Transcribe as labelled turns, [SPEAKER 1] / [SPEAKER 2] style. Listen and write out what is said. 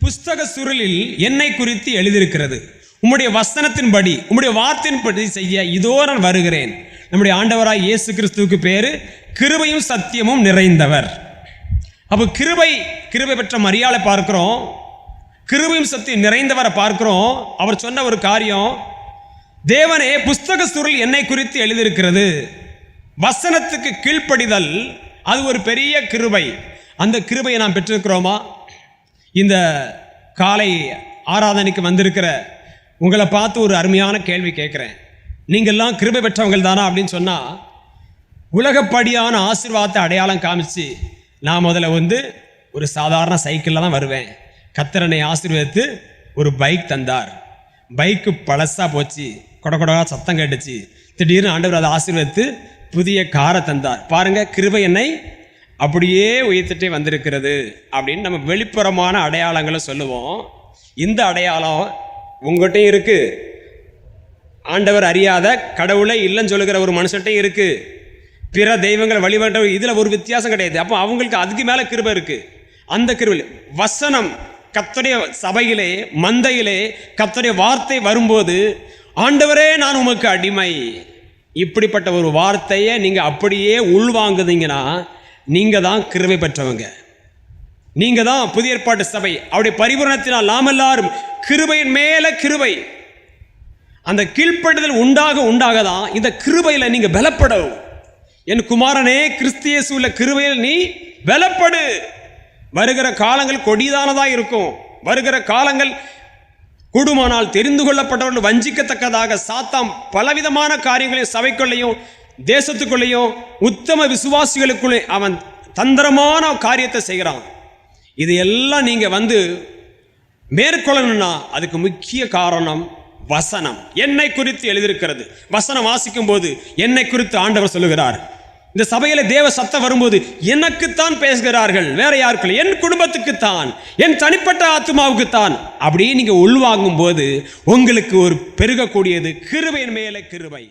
[SPEAKER 1] புஸ்தக சுருளில் என்னை குறித்து எழுதியிருக்கிறது. உம்முடைய வசனத்தின்படி உம்முடைய வார்த்தையின்படி செய்ய இதோ நான் வருகிறேன். நம்முடைய ஆண்டவராய் இயேசு கிறிஸ்துவுக்கு பேரு கிருபையும் சத்தியமும் நிறைந்தவர். அப்போ கிருபை பெற்ற மரியாதை பார்க்கிறோம், கிருபையும் சத்தியம் நிறைந்தவரை பார்க்கிறோம். அவர் சொன்ன ஒரு காரியம், தேவனே புஸ்தக சுருள் என்னை குறித்து எழுதியிருக்கிறது. வசனத்துக்கு கீழ்ப்படிதல் அது ஒரு பெரிய கிருபை. அந்த கிருபையை நாம் பெற்றிருக்கிறோமா? இந்த காலை ஆராதனைக்கு வந்திருக்கிற உங்களை பார்த்து ஒரு அருமையான கேள்வி கேட்குறேன். நீங்கள்லாம் கிருபை பெற்றவங்கள் தானா அப்படின்னு சொன்னால், உலகப்படியான ஆசீர்வாதத்தை அடையாளம் காமிச்சு நான் முதல்ல ஒரு சாதாரண சைக்கிளில் தான் வருவேன். கர்த்தர் ஆசீர்வதித்து ஒரு பைக் தந்தார். பைக்கு பழசாக போச்சு, கொடா சத்தம் கேட்டுச்சு. திடீர்னு ஆண்டவர் அதை ஆசீர்வதித்து புதிய காரை தந்தார். பாருங்கள், கிருபை என்னை அப்படியே உயர்த்திட்டே வந்திருக்கிறது அப்படின்னு நம்ம வெளிப்புறமான அடையாளங்களை சொல்லுவோம். இந்த அடையாளம் உங்கள்கிட்டையும் இருக்குது. ஆண்டவர் அறியாத கடவுளை இல்லைன்னு சொல்லுகிற ஒரு மனுஷன்ட்டையும் இருக்குது. பிற தெய்வங்களை வழிபட்ட இதில் ஒரு வித்தியாசம் கிடையாது. அப்போ அவங்களுக்கு அதுக்கு மேலே கிருபை இருக்குது. அந்த கிருபை வசனம் கர்த்தருடைய சபையிலே மந்தையிலே கர்த்தருடைய வார்த்தை வரும்போது, ஆண்டவரே நான் உமக்கு அடிமை, இப்படிப்பட்ட ஒரு வார்த்தையை நீங்கள் அப்படியே உள்வாங்குதீங்கன்னா நீங்கள் தான் கிருபை பெற்றவங்க. நீங்கள் தான் புதிய ஏற்பாட்டு சபை. அவருடைய பரிபூரணத்தினால் நாம் எல்லாரும் கிருபையின் மேலே கிருபை. அந்த கீழ்ப்படுதல் உண்டாக தான் இந்த கிருபையில் நீங்கள் பலப்படவும். என் குமாரனே, கிறிஸ்து இயேசுவுள்ள கிருபையில் நீ பலப்படு. வருகிற காலங்கள் கொடிதானதாக இருக்கும். வருகிற காலங்கள் கூடுமானால் தெரிந்து கொள்ளப்பட்டவர்கள் வஞ்சிக்கத்தக்கதாக சாத்தாம் பலவிதமான காரியங்களையும் சபைக்குள்ளேயும் தேசத்துக்குள்ளேயும் உத்தம விசுவாசிகளுக்குள்ளே அவன் தந்திரமான காரியத்தை செய்கிறான். இது எல்லாம் நீங்கள் மேற்கொள்ளணும்னா அதுக்கு முக்கிய காரணம் வசனம். என்னை குறித்து எழுதியிருக்கிறது. வசனம் வாசிக்கும் போது என்னை குறித்து ஆண்டவர் சொல்லுகிறார். இந்த சபையில தேவ சத்தம் வரும்போது எனக்குத்தான் பேசுகிறார்கள், வேற யாருக்குள்ள, என் குடும்பத்துக்குத்தான், என் தனிப்பட்ட ஆத்மாவுக்குத்தான். அப்படியே நீங்க உள்வாங்கும் போது உங்களுக்கு ஒரு பெருகக்கூடியது கிருபையின் மேலே கிருபை.